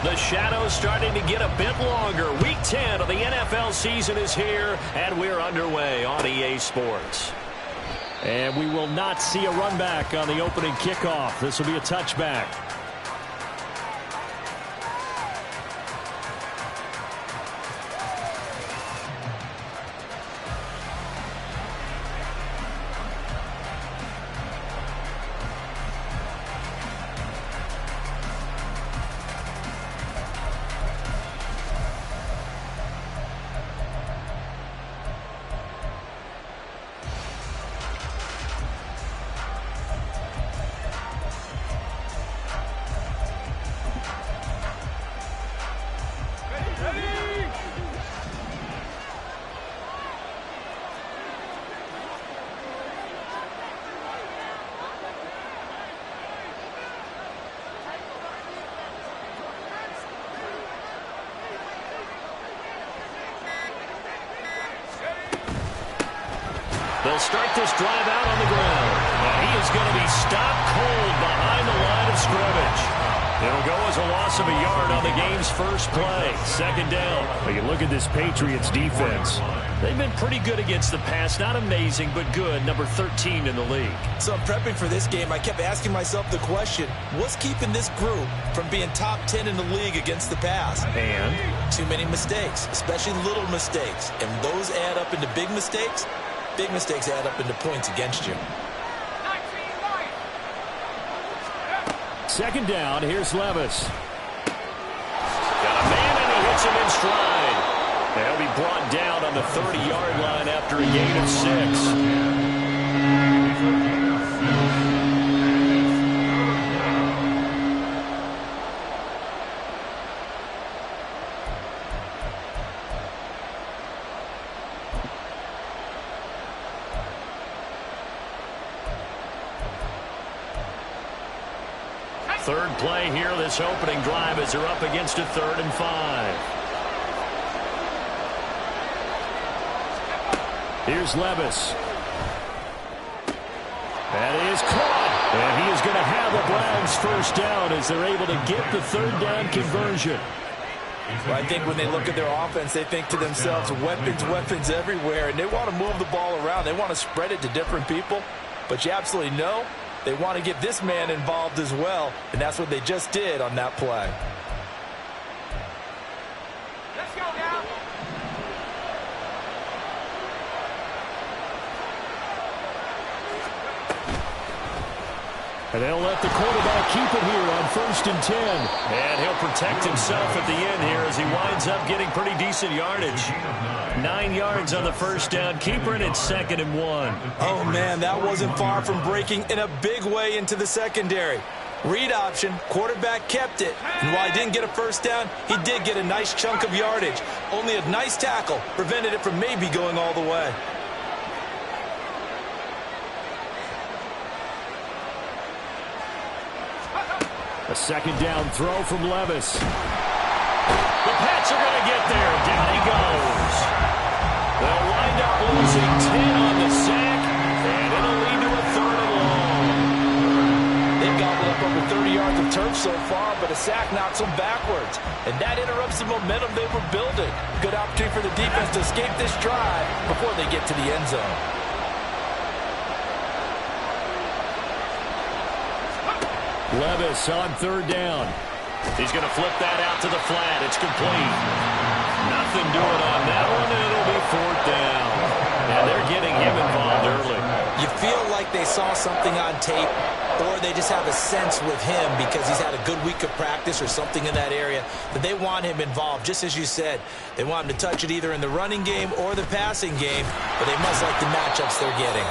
The shadow's starting to get a bit longer. Week 10 of the NFL season is here, and we're underway on EA Sports. And we will not see a run back on the opening kickoff. This will be a touchback. They'll start this drive out on the ground. And he is going to be stopped cold behind the line of scrimmage. It'll go as a loss of a yard on the game's first play. Second down. Well, you look at this Patriots defense. They've been pretty good against the pass. Not amazing, but good. Number 13 in the league. So I'm prepping for this game. I kept asking myself the question, what's keeping this group from being top 10 in the league against the pass? And? Too many mistakes, especially little mistakes. And those add up into big mistakes. Big mistakes add up into points against you. Second down, here's Levis. Got a man, and he hits him in stride. And he'll be brought down on the 30-yard line after a gain of 6. Third play here, this opening drive, as they're up against a 3rd and 5. Here's Levis. That is caught. And he is going to have the Browns first down as they're able to get the 3rd down conversion. Well, I think when they look at their offense, they think to themselves, weapons, weapons everywhere, and they want to move the ball around. They want to spread it to different people, but you absolutely know they want to get this man involved as well, and that's what they just did on that play. Let's go now. And they'll let the quarterback keep it here on 1st and 10. And he'll protect himself at the end here as he winds up getting pretty decent yardage. 9 yards on the first down. Keeper in its 2nd and 1. Oh, man, that wasn't far from breaking in a big way into the secondary. Read option, quarterback kept it. And while he didn't get a first down, he did get a nice chunk of yardage. Only a nice tackle prevented it from maybe going all the way. A 2nd down throw from Levis. The Pats are going to get there. Down he goes. They'll wind up losing 10 on the sack, and it'll lead to a 3rd and long. They've gobbled up over 30 yards of turf so far, but a sack knocks them backwards. And that interrupts the momentum they were building. Good opportunity for the defense to escape this drive before they get to the end zone. Levis on 3rd down. He's going to flip that out to the flat. It's complete. Nothing doing on that one, and it'll be 4th down. And they're getting him involved early. You feel like they saw something on tape, or they just have a sense with him because he's had a good week of practice or something in that area that they want him involved. Just as you said, they want him to touch it either in the running game or the passing game, but they must like the matchups they're getting.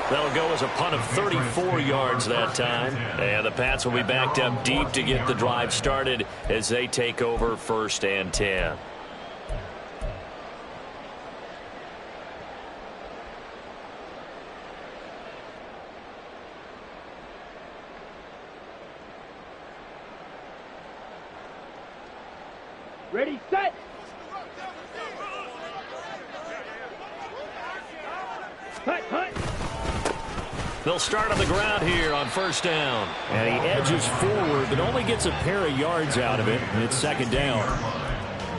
That'll go as a punt of 34 yards that time. And the Pats will be backed up deep to get the drive started as they take over 1st and 10. Ready, set. Hut, hut. They'll start on the ground here on first down. And he edges forward, but only gets a pair of yards out of it, and it's second down.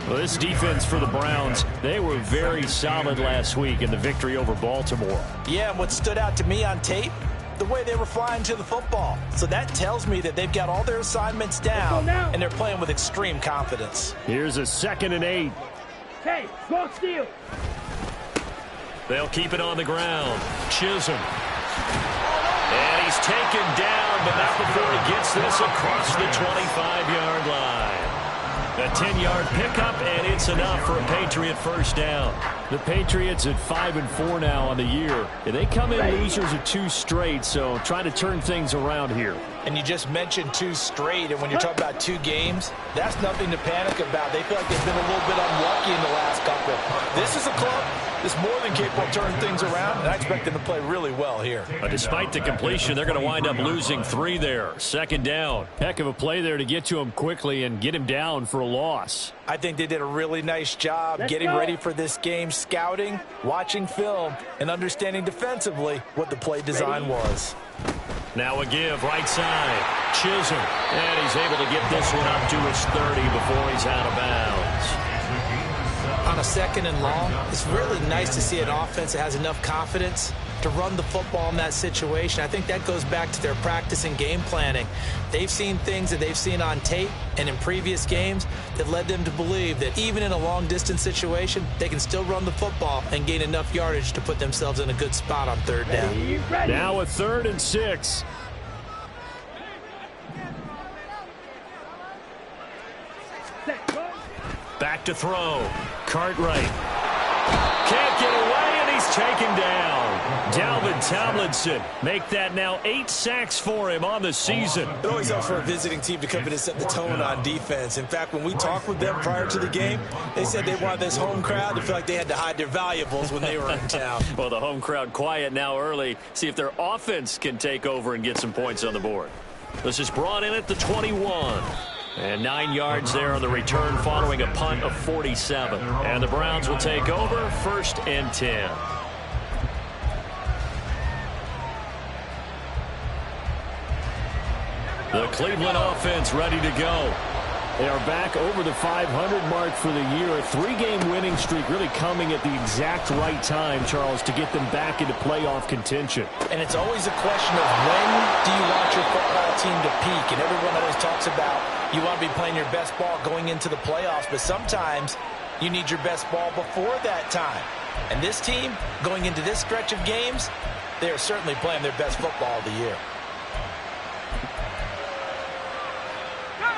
Well, this defense for the Browns, they were very solid last week in the victory over Baltimore. Yeah, and what stood out to me on tape, the way they were flying to the football. So that tells me that they've got all their assignments down, and they're playing with extreme confidence. Here's a 2nd and 8. Hey, smoke steal. They'll keep it on the ground. Chisholm. And he's taken down, but not before he gets this across the 25-yard line. A 10-yard pickup, and it's enough for a Patriot first down. The Patriots at 5-4 now on the year. And they come in losers of 2 straight, so trying to turn things around here. And you just mentioned 2 straight, and when you're talking about 2 games, that's nothing to panic about. They feel like they've been a little bit unlucky in the last couple. This is a club that's more than capable of turning things around, and I expect them to play really well here. Despite the completion, they're going to wind up losing 3 there. Second down. Heck of a play there to get to him quickly and get him down for a loss. I think they did a really nice job getting ready for this game, scouting, watching film, and understanding defensively what the play design was. Now a give, right side. Chisholm. And he's able to get this one up to his 30 before he's out of bounds. On a 2nd and long, it's really nice to see an offense that has enough confidence to run the football in that situation. I think that goes back to their practice and game planning. They've seen things that they've seen on tape and in previous games that led them to believe that even in a long-distance situation, they can still run the football and gain enough yardage to put themselves in a good spot on 3rd down. Now a 3rd and 6. Back to throw. Cartwright. Can't get away, and he's taken down. Dalvin Tomlinson make that now 8 sacks for him on the season. It always helps for a visiting team to come in and set the tone on defense. In fact, when we talked with them prior to the game, they said they wanted this home crowd to feel like they had to hide their valuables when they were in town. Well, the home crowd quiet now early. See if their offense can take over and get some points on the board. This is brought in at the 21. And 9 yards there on the return following a punt of 47. And the Browns will take over 1st and 10. The Cleveland offense ready to go. They are back over the 500 mark for the year. A 3-game winning streak really coming at the exact right time, Charles, to get them back into playoff contention. And it's always a question of when do you want your football team to peak? And everyone always talks about you want to be playing your best ball going into the playoffs, but sometimes you need your best ball before that time. And this team, going into this stretch of games, they are certainly playing their best football of the year.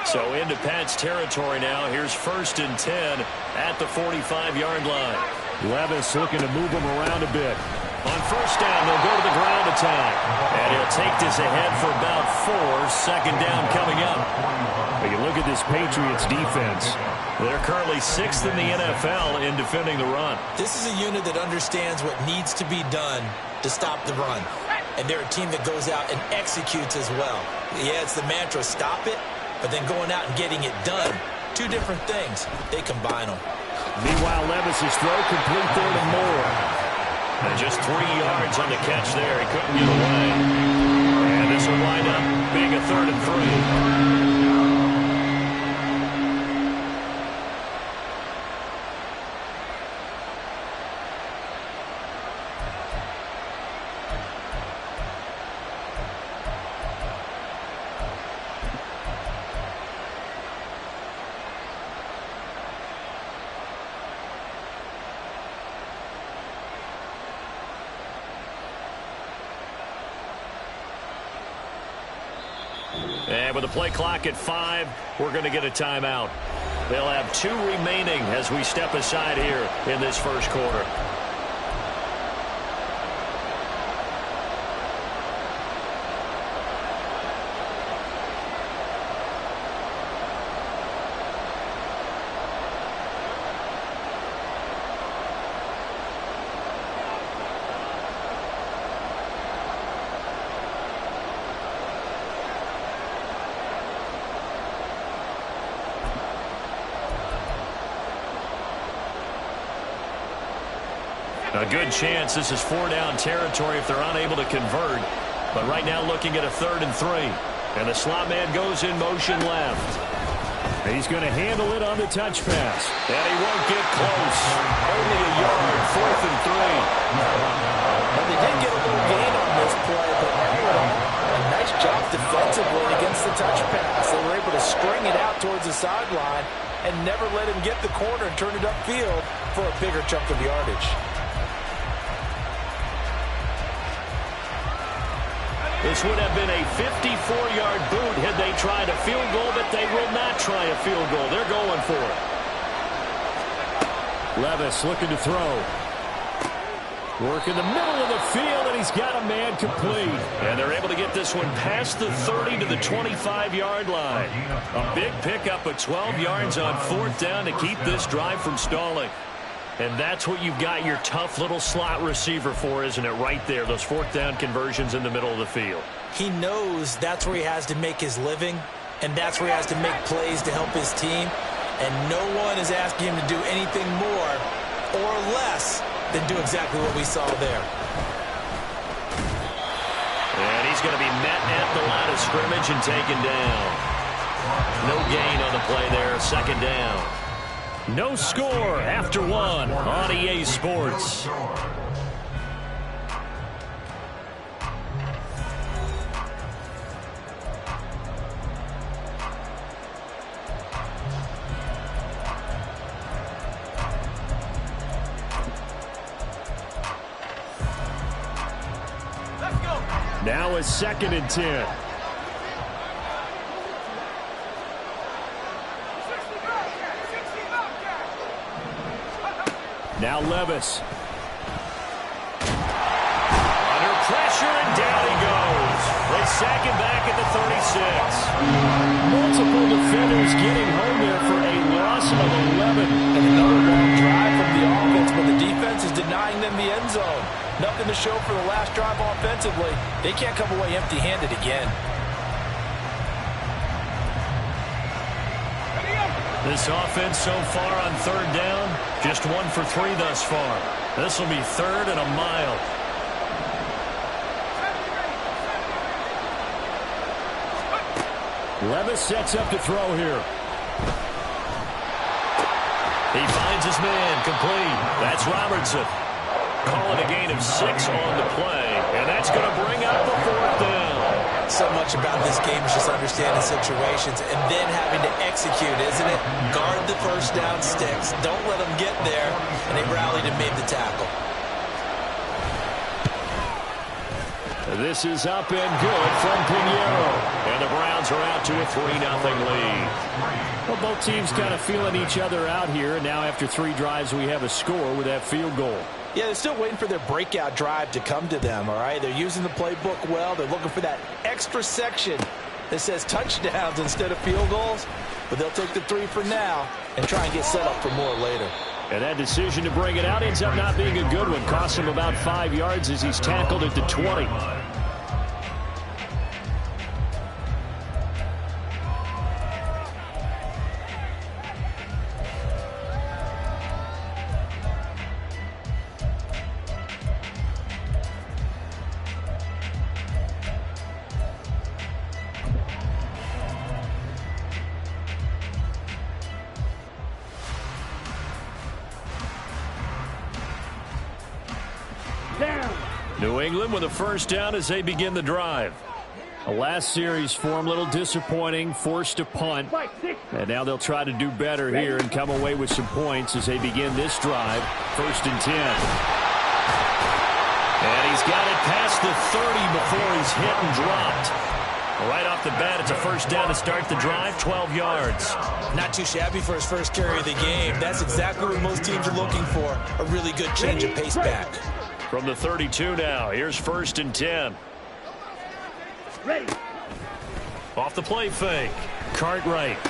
So into Pat's territory now. Here's 1st and 10 at the 45-yard line. Levis looking to move him around a bit. On first down, they'll go to the ground attack. And he'll take this ahead for about 4. Second down coming up. But you look at this Patriots defense. They're currently 6th in the NFL in defending the run. This is a unit that understands what needs to be done to stop the run. And they're a team that goes out and executes as well. Yeah, it's the mantra, stop it, but then going out and getting it done. 2 different things. They combine them. Meanwhile, Levis's throw complete there to Moore. And just 3 yards on the catch there. He couldn't get away. And this will wind up being a 3rd and 3. And with the play clock at 5, we're going to get a timeout. They'll have 2 remaining as we step aside here in this first quarter. A good chance this is 4-down territory if they're unable to convert. But right now looking at a 3rd and 3. And the slot man goes in motion left. He's going to handle it on the touch pass. And he won't get close. Only a yard, 4th and 3. And they did get a little gain on this play, but all in all, a nice job defensively against the touch pass. They were able to string it out towards the sideline and never let him get the corner and turn it upfield for a bigger chunk of yardage. This would have been a 54-yard boot had they tried a field goal, but they will not try a field goal. They're going for it. Levis looking to throw. Work in the middle of the field, and he's got a man complete. And they're able to get this one past the 30 to the 25-yard line. A big pickup of 12 yards on 4th down to keep this drive from stalling. And that's what you've got your tough little slot receiver for, isn't it? Right there, those 4th down conversions in the middle of the field. He knows that's where he has to make his living, and that's where he has to make plays to help his team. And no one is asking him to do anything more or less than do exactly what we saw there. And he's going to be met at the line of scrimmage and taken down. No gain on the play there, 2nd down. No score after 1 on EA Sports. Now is 2nd and 10. Now Levis. Under pressure, and down he goes. They sack him back at the 36. Multiple defenders getting home there for a loss of 11. And another long drive from the offense, but the defense is denying them the end zone. Nothing to show for the last drive offensively. They can't come away empty-handed again. This offense so far on 3rd down, just 1 for 3 thus far. This will be 3rd and a mile. Levis sets up to throw here. He finds his man, complete. That's Robertson. Calling a gain of 6 on the play, and that's going to bring up the 4th down. So much about this game is just understanding situations and then having to execute, isn't it? Guard the 1st down sticks. Don't let them get there. And they rallied and made the tackle. This is up and good from Pinheiro. And the Browns are out to a 3-0 lead. Well, both teams kind of feeling each other out here. And now after 3 drives, we have a score with that field goal. Yeah, they're still waiting for their breakout drive to come to them, all right? They're using the playbook well. They're looking for that extra section that says touchdowns instead of field goals. But they'll take the 3 for now and try and get set up for more later. And that decision to bring it out ends up not being a good one. Costs him about 5 yards as he's tackled at the 20. New England with a 1st down as they begin the drive. The last series for him, a little disappointing, forced to punt. And now they'll try to do better here and come away with some points as they begin this drive. 1st and 10. And he's got it past the 30 before he's hit and dropped. Right off the bat, it's a 1st down to start the drive, 12 yards. Not too shabby for his first carry of the game. That's exactly what most teams are looking for, a really good change of pace back. From the 32 now, here's 1st and 10. Ready. Off the play fake. Cartwright.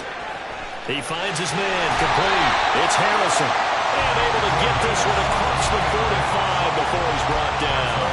He finds his man, complete. It's Harrison. And able to get this one across the 45 before he's brought down.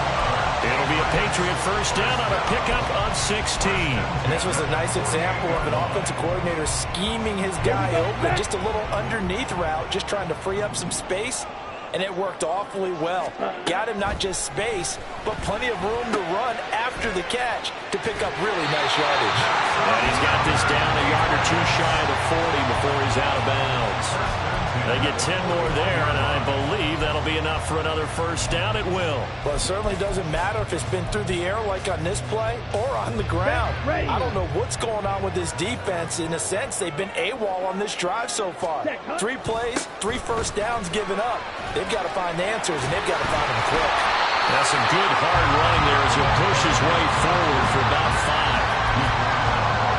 It'll be a Patriot 1st down on a pickup of 16. And this was a nice example of an offensive coordinator scheming his guy open. Just a little underneath route, just trying to free up some space. and it worked awfully well. Got him not just space, but plenty of room to run after the catch to pick up really nice yardage. And he's got this down a yard or two shy of the 40 before he's out of bounds. They get 10 more there, and I believe that'll be enough for another first down at will. Well, it certainly doesn't matter if it's been through the air like on this play or on the ground. I don't know what's going on with this defense. In a sense, they've been AWOL on this drive so far. 3 plays, 3 first downs given up. They've got to find answers, and they've got to find them quick. That's some good hard running there as he pushes his way forward for about 5.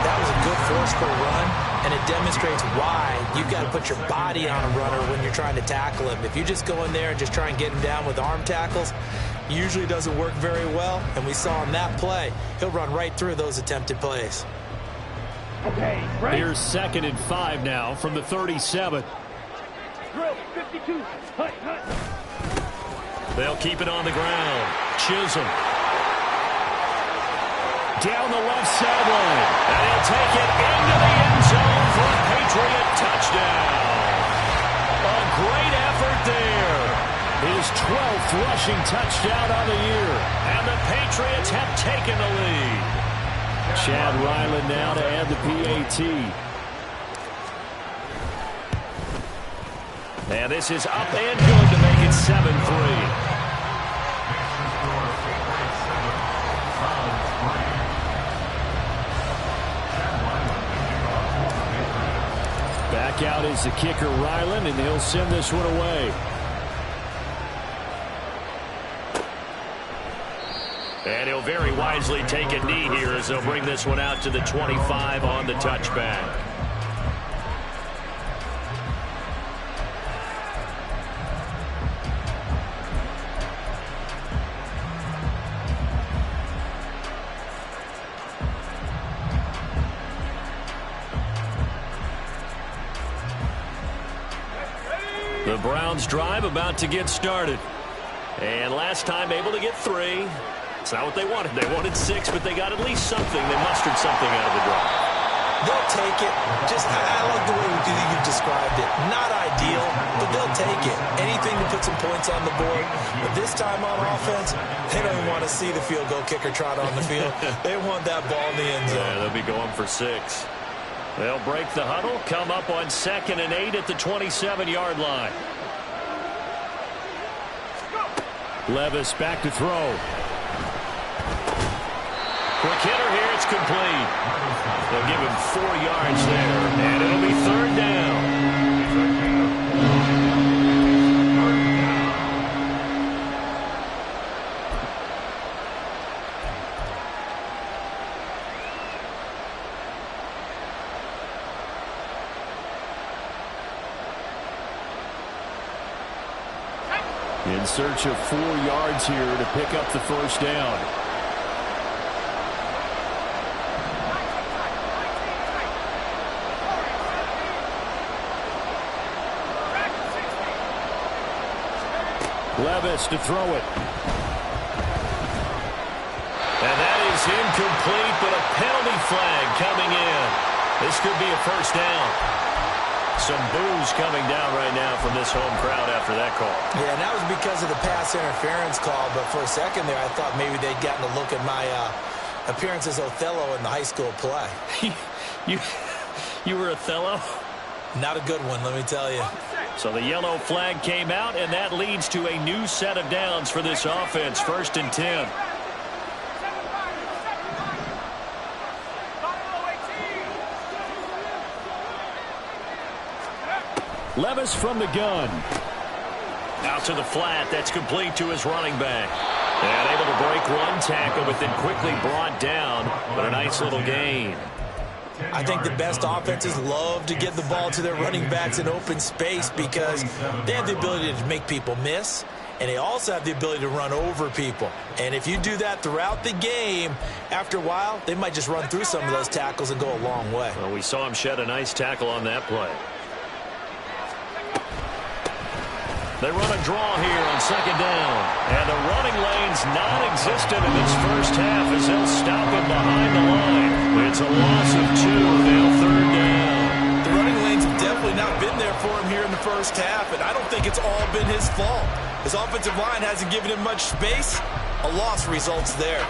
That was a good forceful run, and it demonstrates why you've got to put your body on a runner when you're trying to tackle him. If you just go in there and just try and get him down with arm tackles, usually doesn't work very well, and we saw in that play, he'll run right through those attempted plays. Okay, right. Here's 2nd and 5 now from the 37. Drill, 52. Hut, hut. They'll keep it on the ground. Chisholm. Down the left sideline. And he'll take it into the end zone for a Patriot touchdown. A great effort there. His 12th rushing touchdown on the year. And the Patriots have taken the lead. Chad Ryland now to add the PAT. And this is up and good to make it 7-3. Back out is the kicker, Ryland, and he'll send this one away. And he'll very wisely take a knee here as they'll bring this one out to the 25 on the touchback. The Browns drive about to get started. And last time able to get 3. It's not what they wanted. They wanted 6, but they got at least something. They mustered something out of the drive. They'll take it. I like the way you described it. Not ideal, but they'll take it. Anything to put some points on the board. But this time on offense, they don't even want to see the field goal kicker trot on the field. They want that ball in the end zone. Yeah, they'll be going for 6. They'll break the huddle, come up on 2nd and 8 at the 27-yard line. Levis back to throw. Quick hitter here, it's complete. They'll give him 4 yards there, and it'll be 3rd down. In search of 4 yards here to pick up the first down. Levis to throw it. And that is incomplete, but a penalty flag coming in. This could be a first down. Some boos coming down right now from this home crowd after that call. Yeah, and that was because of the pass interference call, but for a second there I thought maybe they'd gotten a look at my appearance as Othello in the high school play. You were Othello? Not a good one, let me tell you. So the yellow flag came out, and that leads to a new set of downs for this offense. 1st and 10. Levis from the gun. Out to the flat. That's complete to his running back. And able to break 1 tackle, but then quickly brought down. But a nice little gain. I think the best offenses love to get the ball to their running backs in open space because they have the ability to make people miss, and they also have the ability to run over people. And if you do that throughout the game, after a while, they might just run through some of those tackles and go a long way. Well, we saw him shed a nice tackle on that play. They run a draw here on 2nd down. And the running lane's non-existent in this first half as they'll stop him behind the line. It's a loss of 2. Now 3rd down. The running lanes have definitely not been there for him here in the first half, and I don't think it's all been his fault. His offensive line hasn't given him much space. A loss results there.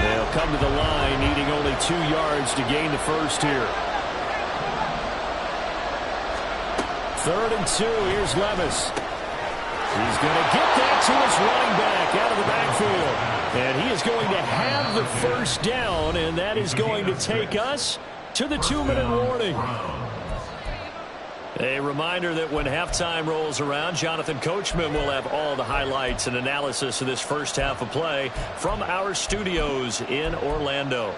They'll come to the line, needing only 2 yards to gain the first here. 3rd and 2. Here's Levis. He's going to get that to his running back out of the backfield. And he is going to have the first down, and that is going to take us to the 2-minute warning. A reminder that when halftime rolls around, Jonathan Coachman will have all the highlights and analysis of this first half of play from our studios in Orlando.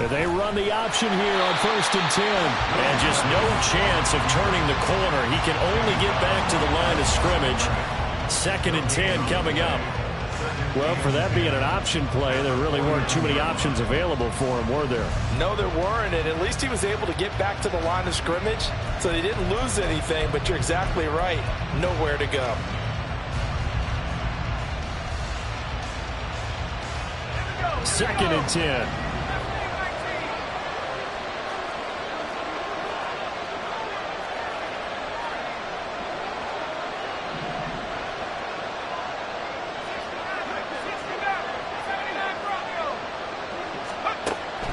They run the option here on 1st and 10. And just no chance of turning the corner. He can only get back to the line of scrimmage. 2nd and 10 coming up. Well, for that being an option play, there really weren't too many options available for him, were there? No, there weren't, and at least he was able to get back to the line of scrimmage, so he didn't lose anything, but you're exactly right. Nowhere to go. Second and 10.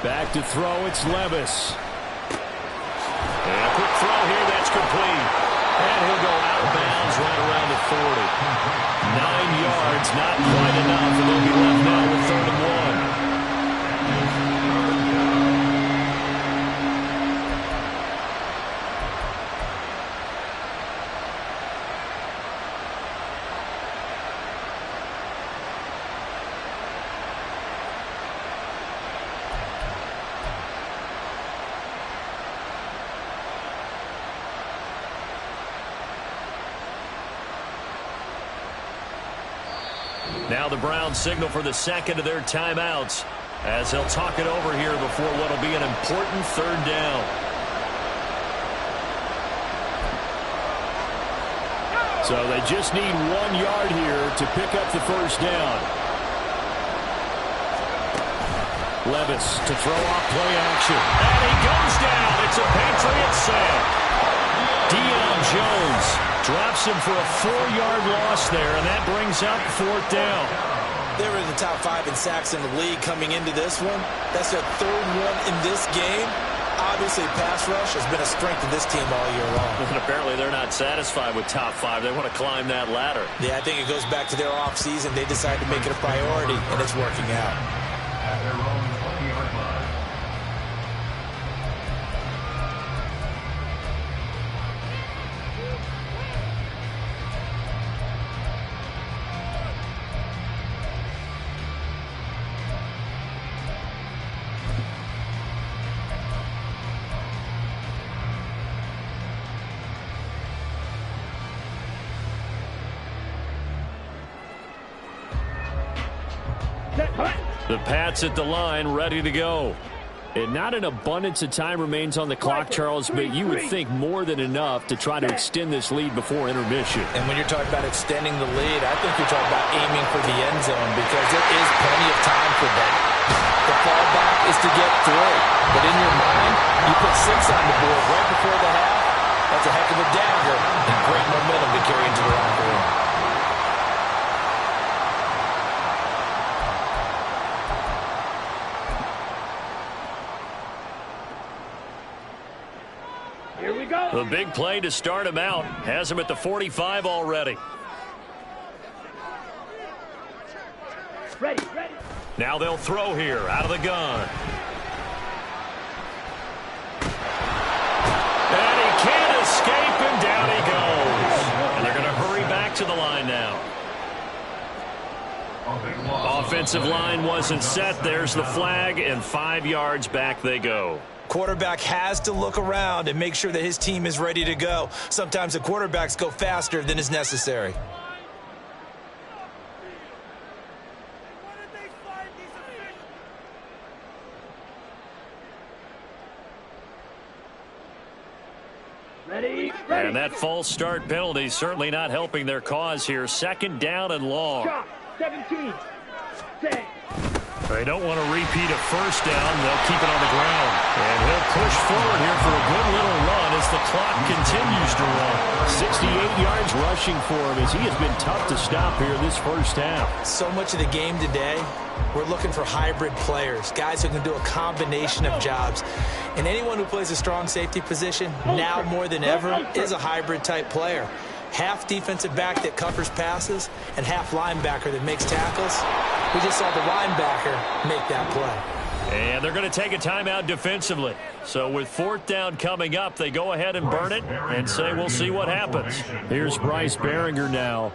Back to throw, it's Levis. And a quick throw here, that's complete. And he'll go out of bounds right around the 40. 9 yards, not quite enough, and they'll be left now with 3rd and 1. Now the Browns signal for the 2nd of their timeouts as they'll talk it over here before what will be an important 3rd down. So they just need 1 yard here to pick up the first down. Levis to throw off play action. And he goes down. It's a Patriot sack. Deion Jones drops him for a 4-yard loss there, and that brings up 4th down. They were in the top 5 in sacks in the league coming into this one. That's their 3rd one in this game. Obviously, pass rush has been a strength of this team all year long. And apparently they're not satisfied with top 5. They want to climb that ladder. Yeah, I think it goes back to their offseason. They decided to make it a priority, and it's working out. The Pats at the line, ready to go. And not an abundance of time remains on the clock, Charles, but you would think more than enough to try to extend this lead before intermission. And when you're talking about extending the lead, I think you're talking about aiming for the end zone because there is plenty of time for that. The fallback is to get through. But in your mind, you put 6 on the board right before the half. That's a heck of a dagger and great momentum to carry into the locker room. Here we go. The big play to start him out has him at the 45 already. Ready. Now they'll throw here out of the gun. And he can't escape, and down he goes. And they're going to hurry back to the line now. Offensive line wasn't set. There's the flag, and 5 yards back they go. Quarterback has to look around and make sure that his team is ready to go. Sometimes the quarterbacks go faster than is necessary. What did they And that false start penalty certainly not helping their cause here. Second down and long. Chop. 17. 10. They don't want to repeat a first down. They'll keep it on the ground. And he'll push forward here for a good little run as the clock continues to run. 68 yards rushing for him as he has been tough to stop here this first half. So much of the game today, we're looking for hybrid players, guys who can do a combination of jobs. And anyone who plays a strong safety position, now more than ever, is a hybrid type player. Half defensive back that covers passes and half linebacker that makes tackles. We just saw the linebacker make that play. And they're going to take a timeout defensively. So with fourth down coming up, they go ahead and burn it and say we'll see what happens. Here's Bryce Baringer now.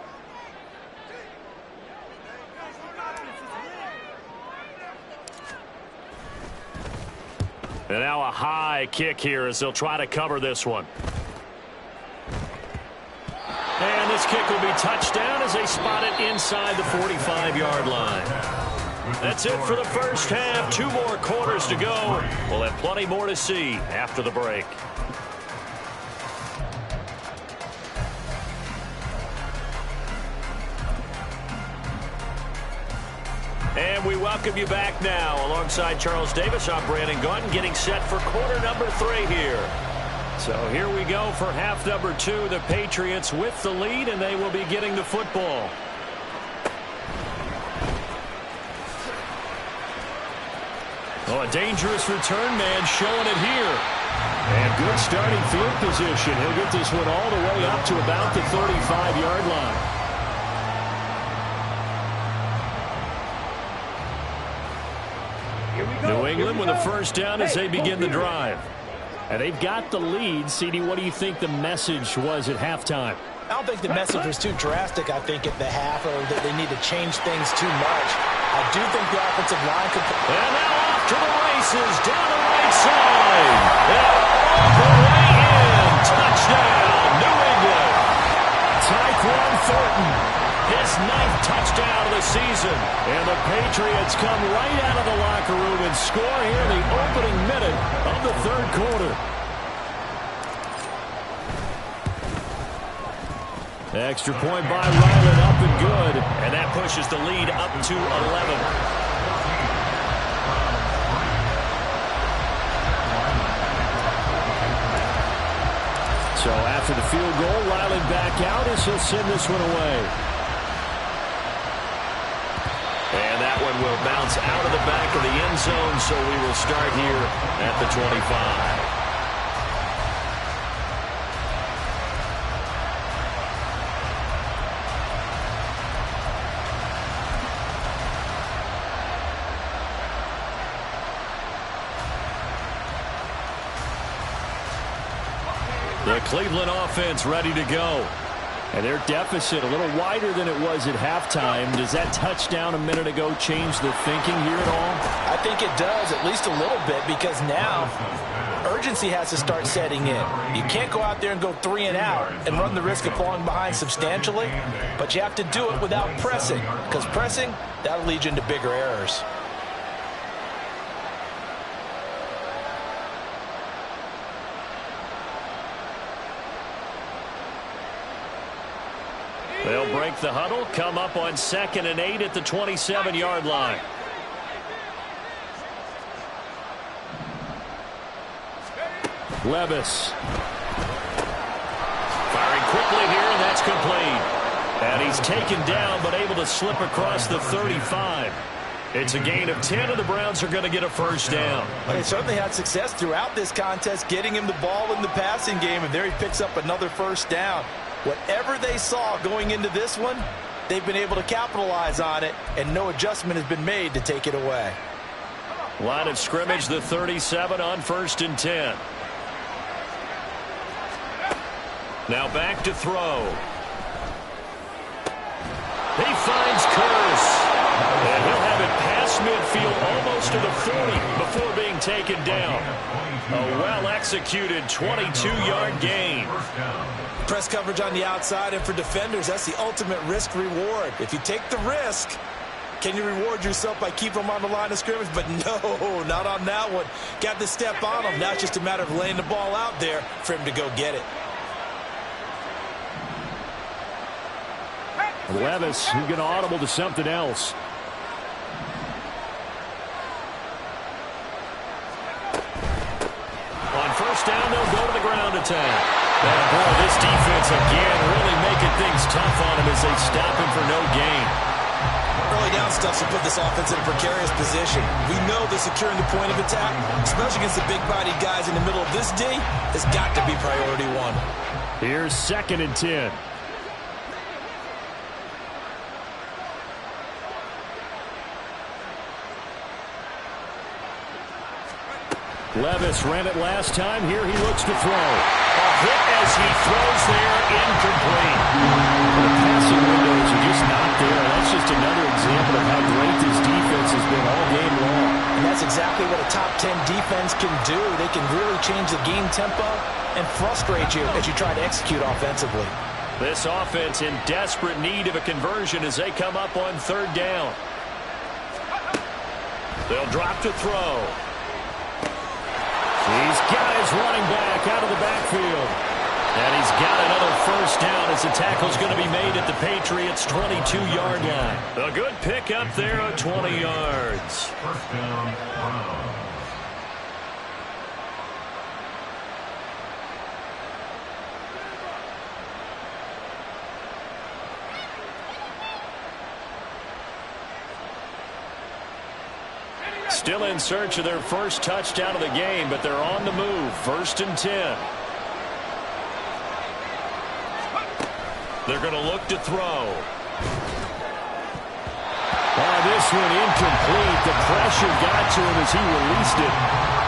And now a high kick here as they'll try to cover this one. And this kick will be touchdown as they spot it inside the 45-yard line. That's it for the first half. 2 more quarters to go. We'll have plenty more to see after the break. And we welcome you back now. Alongside Charles Davis, I'm Brandon Gaudin, getting set for quarter number 3 here. So here we go for half number 2. The Patriots with the lead, and they will be getting the football. Oh, a dangerous return man showing it here. And good starting field position. He'll get this one all the way up to about the 35-yard line. New England with a first down as they begin the drive. And they've got the lead. CD, what do you think the message was at halftime? I don't think the message was too drastic, I think, at the half, or that they need to change things too much. I do think the offensive line could... And now off to the races, down the right side. And all the way in. Touchdown, New England. Tyquan Thornton, his 9th touchdown of the season. And the Patriots come right out of the locker room and score here in the opening minute of the third quarter. Extra point by Ryland, up and good. And that pushes the lead up to 11. So after the field goal, Ryland back out as he'll send this one away. And that one will bounce out of the back of the end zone, so we will start here at the 25. The Cleveland offense ready to go. And their deficit a little wider than it was at halftime. Does that touchdown a minute ago change the thinking here at all? I think it does, at least a little bit, because now urgency has to start setting in. You can't go out there and go 3 and out and run the risk of falling behind substantially, but you have to do it without pressing, because pressing, that'll lead you into bigger errors. They'll break the huddle, come up on 2nd and 8 at the 27-yard line. Levis. Firing quickly here, and that's complete. And he's taken down, but able to slip across the 35. It's a gain of 10, and the Browns are going to get a first down. They certainly had success throughout this contest, getting him the ball in the passing game, and there he picks up another first down. Whatever they saw going into this one, they've been able to capitalize on it, and no adjustment has been made to take it away. Line of scrimmage, the 37 on 1st and 10. Now back to throw. He finds Curse. And he'll have it past midfield almost to the 40 before being taken down. A well-executed 22-yard gain. Press coverage on the outside, and for defenders, that's the ultimate risk-reward. If you take the risk, can you reward yourself by keeping them on the line of scrimmage? But no, not on that one. Got to step on them. Now it's just a matter of laying the ball out there for him to go get it. Levis, who's going to audible to something else. On first down, they'll go to the ground attack. And boy, this defense again really making things tough on him as they stop him for no gain. Early down stuff to put this offense in a precarious position. We know that securing the point of attack, especially against the big-bodied guys in the middle of this D, has got to be priority one. Here's 2nd and 10. Levis ran it last time. Here he looks to throw. A hit as he throws there, incomplete. The passing windows are just not there. That's just another example of how great this defense has been all game long. And that's exactly what a top 10 defense can do. They can really change the game tempo and frustrate you as you try to execute offensively. This offense in desperate need of a conversion as they come up on 3rd down. They'll drop to throw. He's got his running back out of the backfield. And he's got another first down as the tackle's going to be made at the Patriots' 22-yard line. A good pick up there at 20 yards. First down, Browns. Still in search of their first touchdown of the game, but they're on the move. 1st and 10. They're going to look to throw. This one incomplete. The pressure got to him as he released it.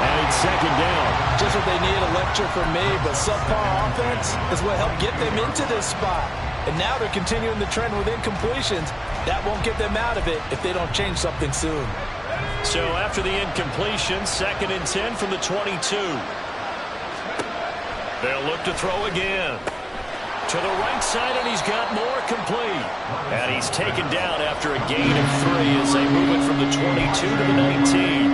And it's 2nd down. Just what they needed, a lecture from me, but subpar offense is what helped get them into this spot. And now they're continuing the trend with incompletions. That won't get them out of it if they don't change something soon. So after the incompletion, 2nd and 10 from the 22. They'll look to throw again. To the right side, and he's got more complete. And he's taken down after a gain of 3 as they move it from the 22 to the 19.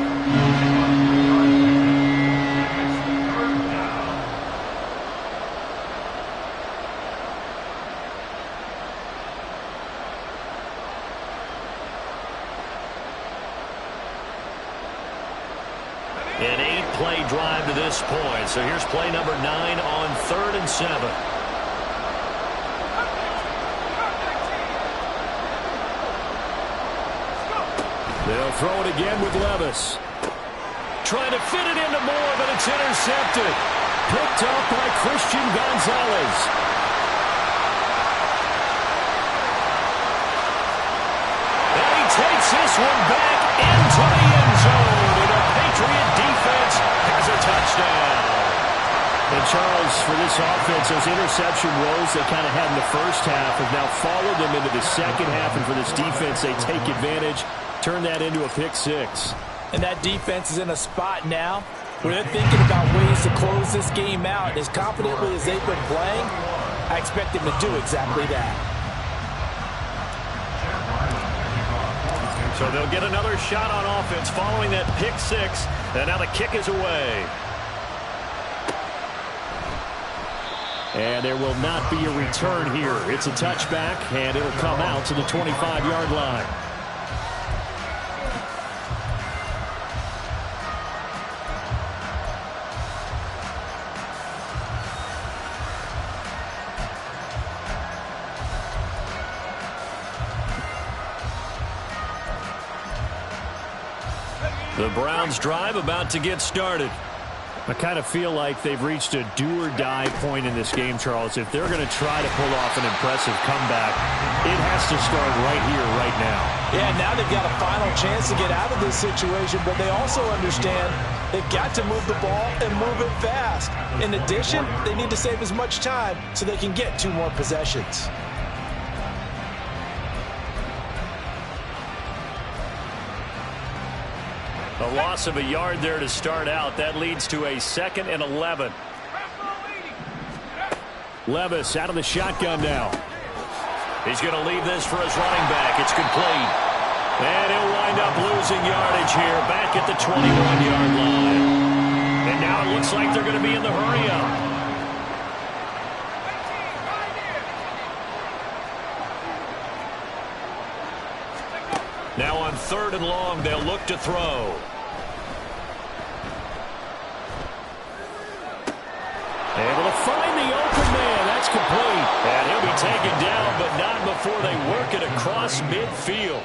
An 8-play drive to this point. So here's play number 9 on 3rd and 7. They'll throw it again with Levis. Trying to fit it into Moore, but it's intercepted. Picked up by Christian Gonzalez. And he takes this one back into the end zone. And the Patriot defense has a touchdown. And Charles, for this offense, those interception woes they kind of had in the first half have now followed them into the second half. And for this defense, they take advantage, turn that into a pick 6. And that defense is in a spot now where they're thinking about ways to close this game out. And as confidently as they've been playing, I expect them to do exactly that. So they'll get another shot on offense following that pick 6. And now the kick is away. And there will not be a return here. It's a touchback, and it'll come out to the 25-yard line. The Browns drive about to get started. I kind of feel like they've reached a do-or-die point in this game, Charles. If they're going to try to pull off an impressive comeback, it has to start right here, right now. Yeah, now they've got a final chance to get out of this situation, but they also understand they've got to move the ball and move it fast. In addition, they need to save as much time so they can get 2 more possessions. A loss of a yard there to start out. That leads to a 2nd and 11. Levis out of the shotgun now. He's going to leave this for his running back. It's complete. And he'll wind up losing yardage here back at the 21-yard line. And now it looks like they're going to be in the hurry-up. Now on 3rd and long, they'll look to throw. Able to find the open man. That's complete. And he'll be taken down, but not before they work it across midfield.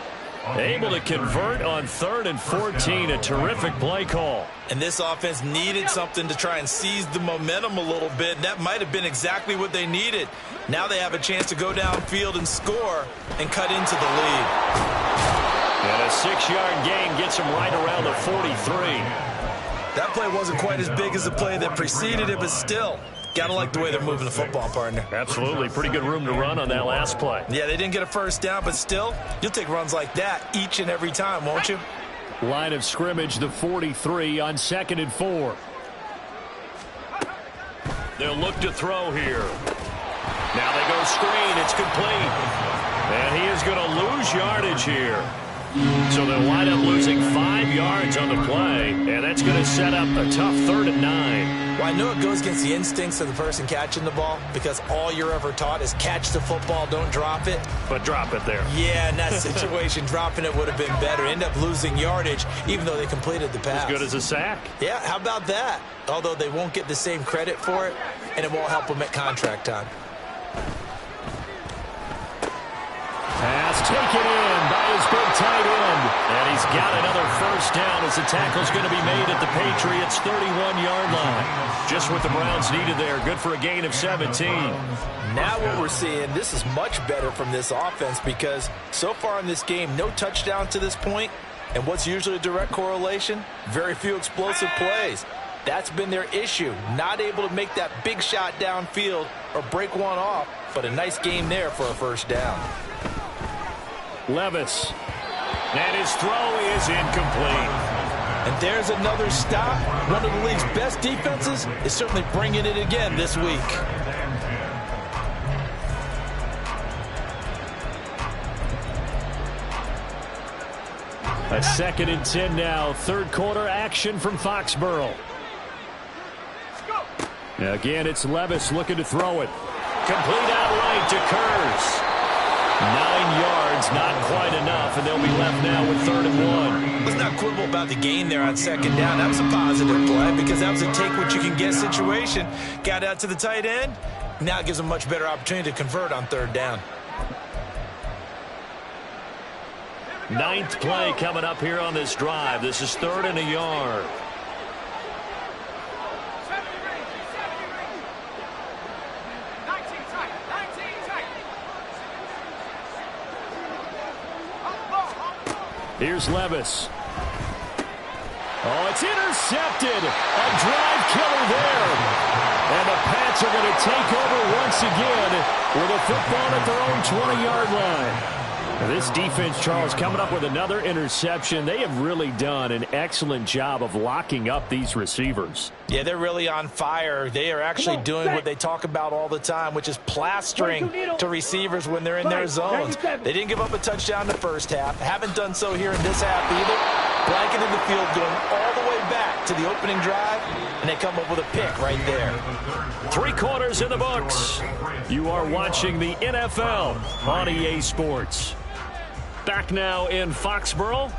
Able to convert on 3rd and 14. A terrific play call. And this offense needed something to try and seize the momentum a little bit. And that might have been exactly what they needed. Now they have a chance to go downfield and score and cut into the lead. And a 6-yard gain gets them right around the 43. That play wasn't quite as big as the play that preceded it, but still, gotta like the way they're moving the football, partner. Absolutely. Pretty good room to run on that last play. Yeah, they didn't get a first down, but still, you'll take runs like that each and every time, won't you? Line of scrimmage, the 43 on 2nd and 4. They'll look to throw here. Now they go screen. It's complete. And he is going to lose yardage here. So they'll wind up losing 5 yards on the play, and that's going to set up a tough 3rd and 9. Well, I know it goes against the instincts of the person catching the ball because all you're ever taught is catch the football, don't drop it. But drop it there. Yeah, in that situation, dropping it would have been better. End up losing yardage, even though they completed the pass. As good as a sack. Yeah, how about that? Although they won't get the same credit for it, and it won't help them at contract time. Pass taken in by his big tight end. And he's got another first down as the tackle's going to be made at the Patriots' 31-yard line. Just what the Browns needed there. Good for a gain of 17. Now what we're seeing, this is much better from this offense because so far in this game, no touchdown to this point. And what's usually a direct correlation? Very few explosive plays. That's been their issue. Not able to make that big shot downfield or break one off, but a nice game there for a first down. Levis. And his throw is incomplete. And there's another stop. One of the league's best defenses is certainly bringing it again this week. A 2nd and 10 now. 3rd quarter action from Foxborough. Again, it's Levis looking to throw it. Complete outright to Kurz. 9 yards, not quite enough, and they'll be left now with 3rd and 1. Let's not quibble about the gain there on 2nd down. That was a positive play because that was a take-what-you-can-get situation. Got out to the tight end. Now it gives them a much better opportunity to convert on 3rd down. 9th play coming up here on this drive. This is 3rd and a yard. Here's Levis. Oh, it's intercepted. A drive killer there. And the Pats are going to take over once again with a football at their own 20-yard line. This defense, Charles, coming up with another interception. They have really done an excellent job of locking up these receivers. Yeah, they're really on fire. They are actually doing what they talk about all the time, which is plastering to receivers when they're in their zones. They didn't give up a touchdown in the first half. Haven't done so here in this half either. Blanketed the field, going all the way back to the opening drive, and they come up with a pick right there. 3 quarters in the books. You are watching the NFL on EA Sports. Back now in Foxborough.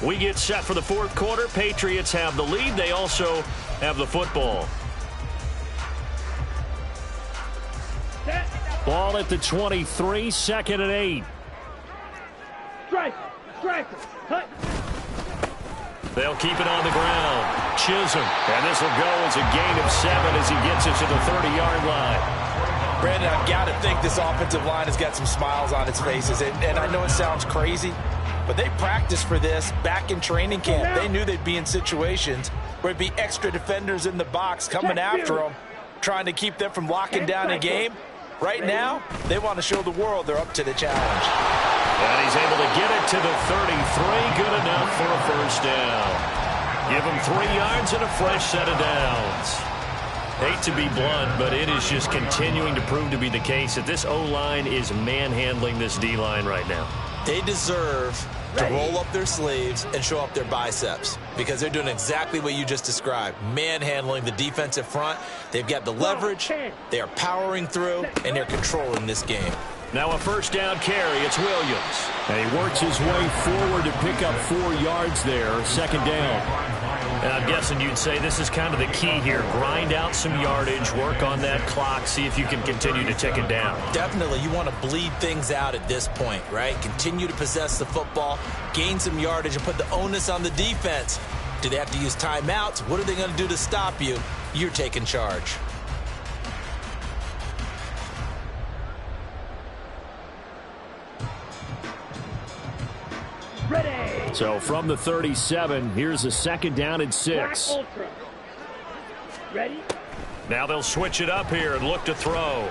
We get set for the 4th quarter. Patriots have the lead. They also have the football. Ball at the 23, 2nd and 8. Strike, cut. They'll keep it on the ground. Chisholm. And this will go as a gain of 7 as he gets it to the 30-yard line. Brandon, I've got to think this offensive line has got some smiles on its faces. And I know it sounds crazy, but they practiced for this back in training camp. They knew they'd be in situations where it'd be extra defenders in the box coming after them, trying to keep them from locking down a game. Right now, they want to show the world they're up to the challenge. And he's able to get it to the 33. Good enough for a first down. Give him 3 yards and a fresh set of downs. Hate to be blunt, but it is just continuing to prove to be the case that this O-line is manhandling this D-line right now. They deserve to roll up their sleeves and show up their biceps because they're doing exactly what you just described, manhandling the defensive front. They've got the leverage, they are powering through, and they're controlling this game. Now a first down carry. It's Williams. And he works his way forward to pick up 4 yards there. Second down. And I'm guessing you'd say this is kind of the key here. Grind out some yardage, work on that clock, see if you can continue to tick it down. Definitely, you want to bleed things out at this point, right? Continue to possess the football, gain some yardage, and put the onus on the defense. Do they have to use timeouts? What are they going to do to stop you? You're taking charge. Ready. So from the 37, here's a second down and 6. Ultra. Ready. Now they'll switch it up here and look to throw.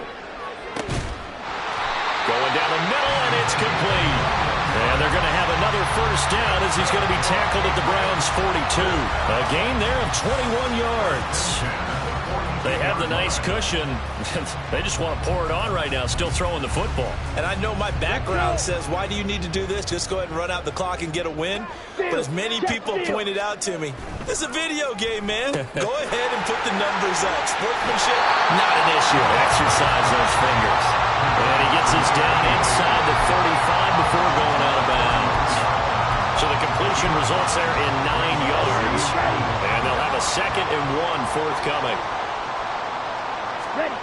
Going down the middle, and it's complete. And they're going to have another first down as he's going to be tackled at the Browns' 42. A gain there of 21 yards. They have the nice cushion. They just want to pour it on right now, still throwing the football. And I know my background says, why do you need to do this? Just go ahead and run out the clock and get a win. But as many people pointed out to me, it's a video game, man. Go ahead and put the numbers up. Sportsmanship, not an issue. Exercise those fingers. And he gets us down inside the 35 before going out of bounds. So the completion results there in 9 yards. And they'll have a 2nd and 1 forthcoming. Ready.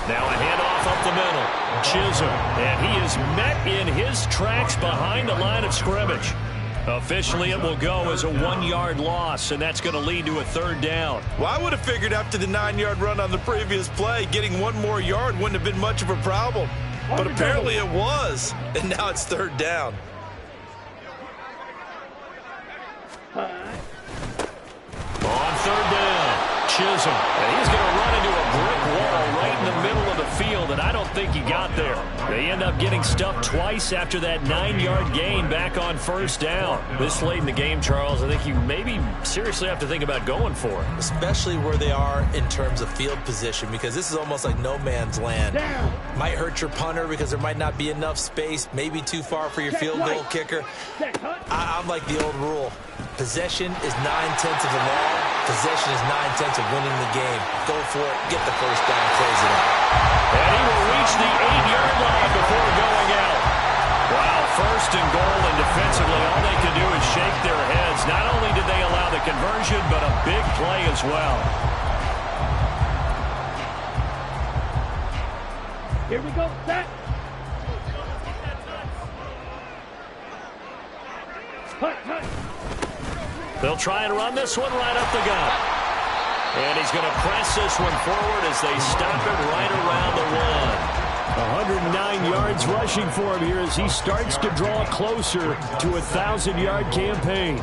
Now a handoff up the middle. Chisholm. And he is met in his tracks behind the line of scrimmage. Officially, it will go as a 1-yard loss, and that's going to lead to a 3rd down. Well, I would have figured after the 9-yard run on the previous play, getting 1 more yard wouldn't have been much of a problem. But apparently it was, and now it's 3rd down. On 3rd down, Chisholm. And he's going to run into a brick wall right in the middle of the field, and I don't think he got there. They end up getting stuffed twice after that 9-yard gain back on 1st down. This late in the game, Charles, I think you maybe seriously have to think about going for it. Especially where they are in terms of field position, because this is almost like no man's land. Down. Might hurt your punter because there might not be enough space, maybe too far for your field goal kicker. Set, hunt. I'm like the old rule. Possession is 9/10 of the law. Possession is 9/10 of winning the game. Go for it. Get the first down. Close it out. And he will reach the 8-yard line before going out. Wow, 1st and goal, and defensively all they can do is shake their heads. Not only did they allow the conversion, but a big play as well. Here we go. Set. Hunt, hunt. They'll try and run this one right up the gut. And he's going to press this one forward as they stop it right around the 1. 109 yards rushing for him here as he starts to draw closer to a 1,000-yard campaign.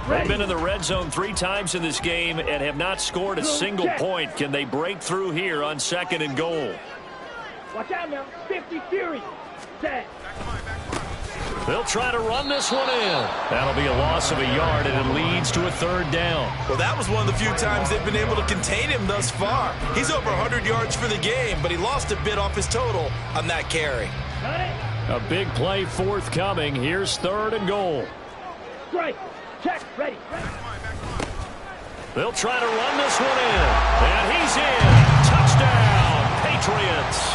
They've been in the red zone 3 times in this game and have not scored a single point. Can they break through here on 2nd and goal? Watch out now. 50 Fury. Set. They'll try to run this one in. That'll be a loss of a yard, and it leads to a 3rd down. Well, that was one of the few times they've been able to contain him thus far. He's over 100 yards for the game, but he lost a bit off his total on that carry. Got it. A big play forthcoming. Here's 3rd and goal. Strike. Check. Ready. They'll try to run this one in. And he's in. Touchdown, Patriots.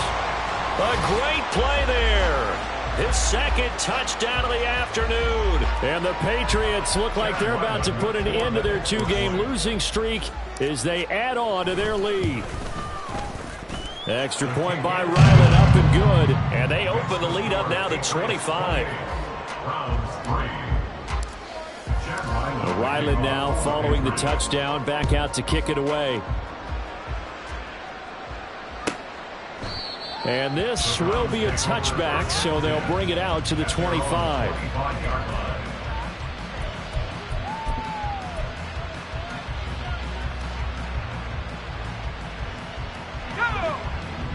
A great play there. His 2nd touchdown of the afternoon. And the Patriots look like they're about to put an end to their 2-game losing streak as they add on to their lead. Extra point by Ryland, up and good. And they open the lead up now to 25. Ryland now following the touchdown, back out to kick it away. And this will be a touchback, so they'll bring it out to the 25.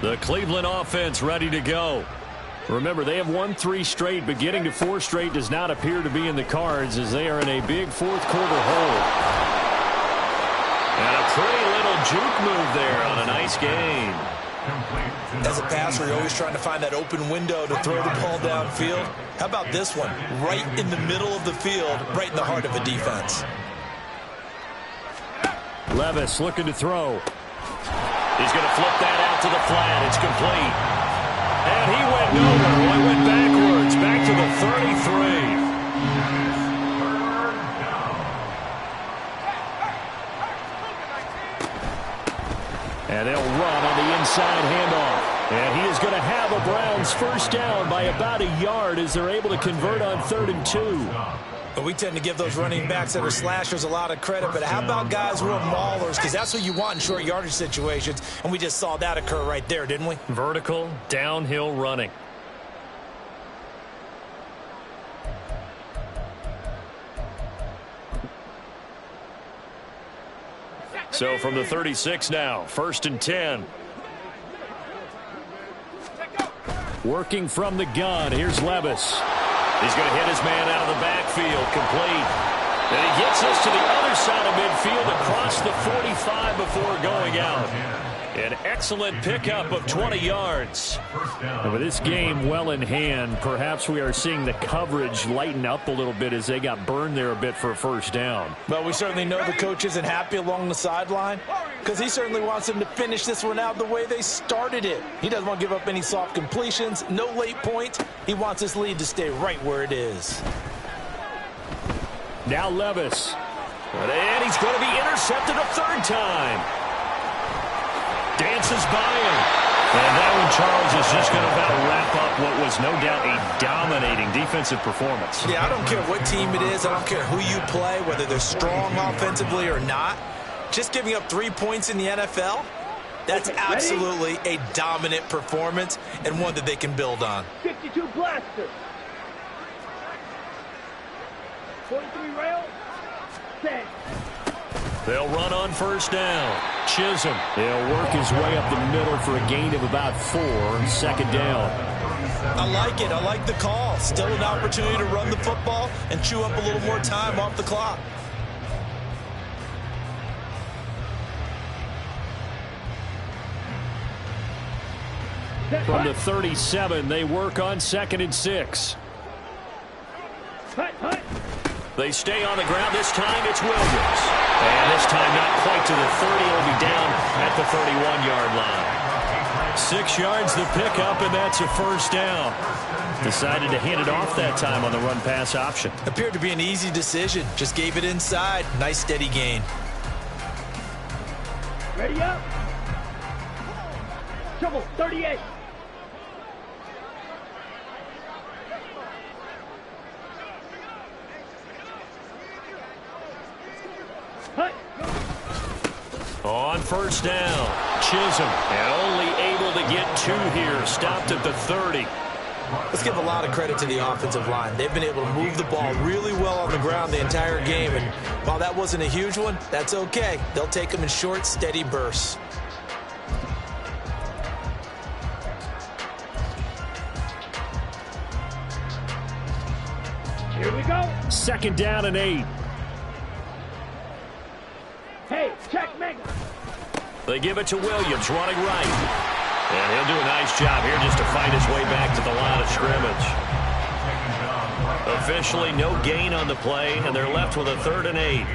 The Cleveland offense ready to go. Remember, they have won 3 straight, but getting to 4 straight does not appear to be in the cards as they are in a big 4th quarter hole. And a pretty little juke move there on a nice game. As a passer, you're always trying to find that open window to throw the ball downfield. How about this one? Right in the middle of the field, right in the heart of a defense. Levis looking to throw. He's going to flip that out to the flat. It's complete. And he went nowhere. Well, he went backwards, back to the 33. And they'll run on the inside handoff. And he is going to have a Browns first down by about a yard as they're able to convert on 3rd and 2. But we tend to give those running backs that are slashers a lot of credit. But how about guys who are maulers? Because that's what you want in short yardage situations. And we just saw that occur right there, didn't we? Vertical, downhill running. So from the 36 now, 1st and 10. Working from the gun, here's Levis. He's going to hit his man out of the backfield, complete. And he gets us to the other side of midfield across the 45 before going out. An excellent pickup of 20 yards. And with this game well in hand, perhaps we are seeing the coverage lighten up a little bit as they got burned there a bit for a first down. Well, we certainly know the coach isn't happy along the sideline because he certainly wants them to finish this one out the way they started it. He doesn't want to give up any soft completions, no late points. He wants this lead to stay right where it is. Now Levis. And he's going to be intercepted a 3rd time. Dances by him. And that one, Charles, is just going to about wrap up what was no doubt a dominating defensive performance. Yeah, I don't care what team it is. I don't care who you play, whether they're strong offensively or not. Just giving up 3 points in the NFL, that's absolutely a dominant performance and one that they can build on. 52 blaster. 43 rail. 10. They'll run on first down. Chisholm. He'll work his way up the middle for a gain of about 4, 2nd down. I like it. I like the call. Still an opportunity to run the football and chew up a little more time off the clock. From the 37, they work on 2nd and 6. They stay on the ground. This time it's Williams. And this time not quite to the 30. It'll be down at the 31-yard line. 6 yards the pickup, and that's a first down. Decided to hand it off that time on the run-pass option. Appeared to be an easy decision. Just gave it inside. Nice steady gain. Ready up. Trouble, 38. On first down, Chisholm, and only able to get 2 here. Stopped at the 30. Let's give a lot of credit to the offensive line. They've been able to move the ball really well on the ground the entire game. And while that wasn't a huge one, that's okay. They'll take them in short, steady bursts. Here we go. 2nd down and 8. Hey, check Mega. They give it to Williams, running right. And he'll do a nice job here just to fight his way back to the line of scrimmage. Officially no gain on the play, and they're left with a 3rd and 8.